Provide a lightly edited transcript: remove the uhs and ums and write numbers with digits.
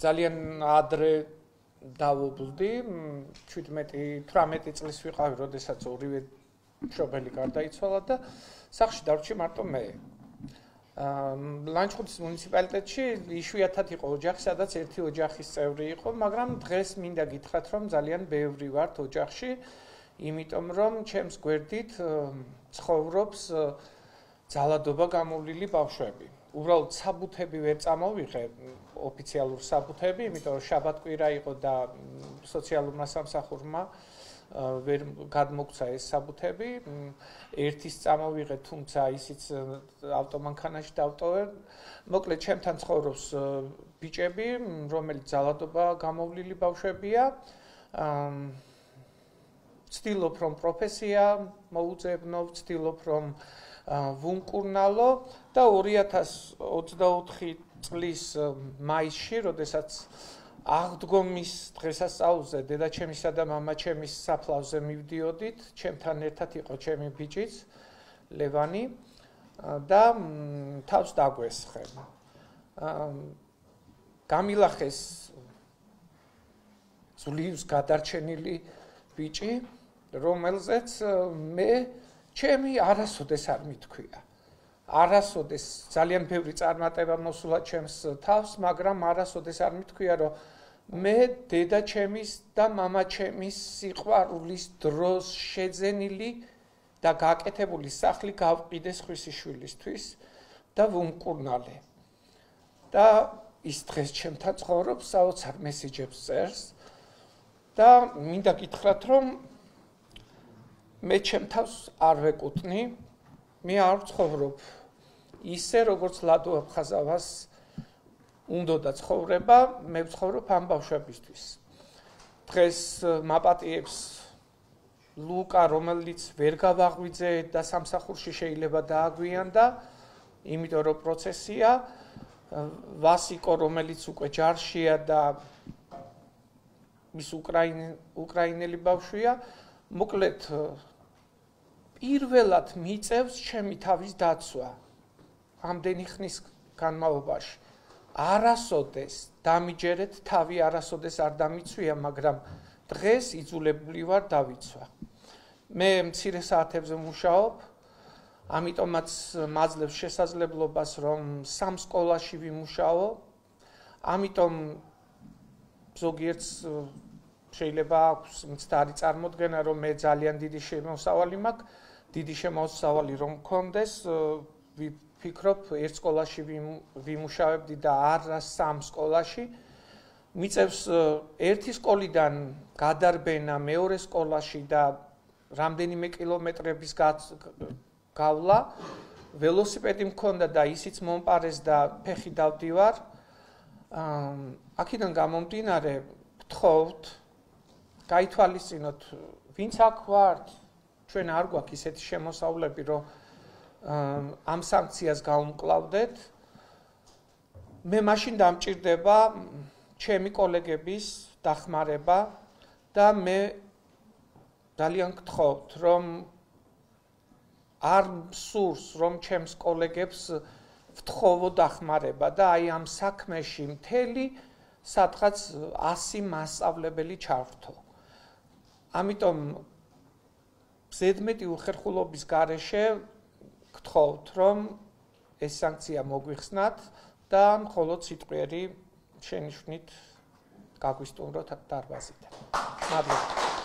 ძალიან ადრე დავობლდი 17-18 წლის ვიყავი, როდესაც ორივე მშობელი გარდაიცვალა და სახლში დარჩი მარტო მე. ლანჩხუთის მუნიციპალიტეტში იშვიათად იყო ოჯახი, სადაც ერთი ოჯახის წევრი იყო, მაგრამ დღეს მინდა გითხრათ, რომ ძალიან ბევრი ვართ ოჯახში, იმიტომ რომ ჩემს გვერდით ცხოვრობს ძალადობა გამოვლილი ბავშვები. უბრალოდ საბუთები ვერ წამოვიღე, ოფიციალურ საბუთები, იმიტომ რომ შაბათ-კვირა იყო და სოციალურმა სამსახურმა ვერ გადმოგცა ეს საბუთები. ერთის წამოვიღე, თუმცა ისიც ავტომანქანაში დავტოვე. მოკლედ, ჩემთან ცხოვრობს ბიჭები, რომელიც ძალადობა გამოვლილი ბავშვებია. ვცდილობ, რომ პროფესია მოუძებნო, ვცდილობ, რომ ვუმკურნალო და 2024 წლის მაისში, როდესაც აღდგომის დღესასწაულზე დედაჩემისა და მამაჩემის საფლავზე მივდიოდით, ჩემთან ერთად იყო ჩემი ბიჭიც, ლევანი და თავს დაგვესხე. გამილახეს ძლივს გადარჩენილი ბიჭი, რომელზეც მე ჩემი არასოდეს არ მithქვია. არასოდეს ძალიან ბევრი წარმატება მოსულა ჩემს თავს, მაგრამ არასოდეს არ მithქვია, რომ მე დედაჩემის და მამაჩემის სიყვარულის დროს შეძენილი და გაკეთებული სახლი გავყიდე სხვისი შვილისთვის და ვუმკურნალე. და ის დღეს ჩემთან ცხოვრობს, საოცარ მესიჯებს წერს და მინდა გითხრათ, რომ მე ჩემ თავს არ ვეკუთვნი, მე არ ვცხოვრობ ისე, როგორც ლადო აფხაზავას უნდოდა ცხოვრება, მე ვცხოვრობ ამ ბავშვებისთვის. დღეს მაპატიებს ლუკა, რომელიც ვერ გავაღვიძე და სამსახურში შეიძლება დააგვიანდა, იმიტომ რომ პროცესია, ვასიკო, რომელიც უკვე ჯარშია და ის უკრაინელი ბავშვია, მოკლედ პირველად მიწევს ჩემი თავის დაცვა ამდენი ხნის განმავლობაში. არასოდეს დამიჯერეთ, თავი არასოდეს არ დამიცვია, მაგრამ დღეს იძულებული ვარ დავიცვა. მე მცირე საათებზე მუშაობ, ამიტომაც მაძლევს შესაძლებლობას, რომ სამ სკოლაში ვიმუშაო, ამიტომ ზოგიერთს შეიძლება აქვს მცდარი წარმოდგენა, რომ მე ძალიან დიდი შემოსავალი მაქვს, დიდი შემოსავალი რომ მქონდეს, ვფიქრობ, ერთ სკოლაში ვიმუშავებდი და არა სამ სკოლაში. მიწევს ერთი სკოლიდან გადარბენა მეორე სკოლაში და რამდენიმე კილომეტრების გავლა. ველოსიპედი მქონდა და ისიც მომპარეს და ფეხი დავდივარ. აქედან გამომდინარე, გთხოვთ, გაითვალისწინოთ, ვინც აქ ვართ, ჩვენ არ გვაქვს ისეთი შემოსავლები, რომ ამ სანქციას გაუმკლავდეთ. მე მაშინ დამჭირდება ჩემი კოლეგების დახმარება და მე ძალიან გთხოვთ, რომ არ მსურს, რომ ჩემს კოლეგებს ვთხოვო დახმარება და აი ამ საქმეში მთელი სადღაც 100 მასწავლებელი ჩავრთო. ამიტომ ზედმეტი უხერხულობის გარეშე გთხოვთ, რომ ეს სანქცია მოგვიხსნათ და მხოლოდ სიტყვიერი შენიშვნით გაგვისტუმროთ დარბაზიდან. მადლობა.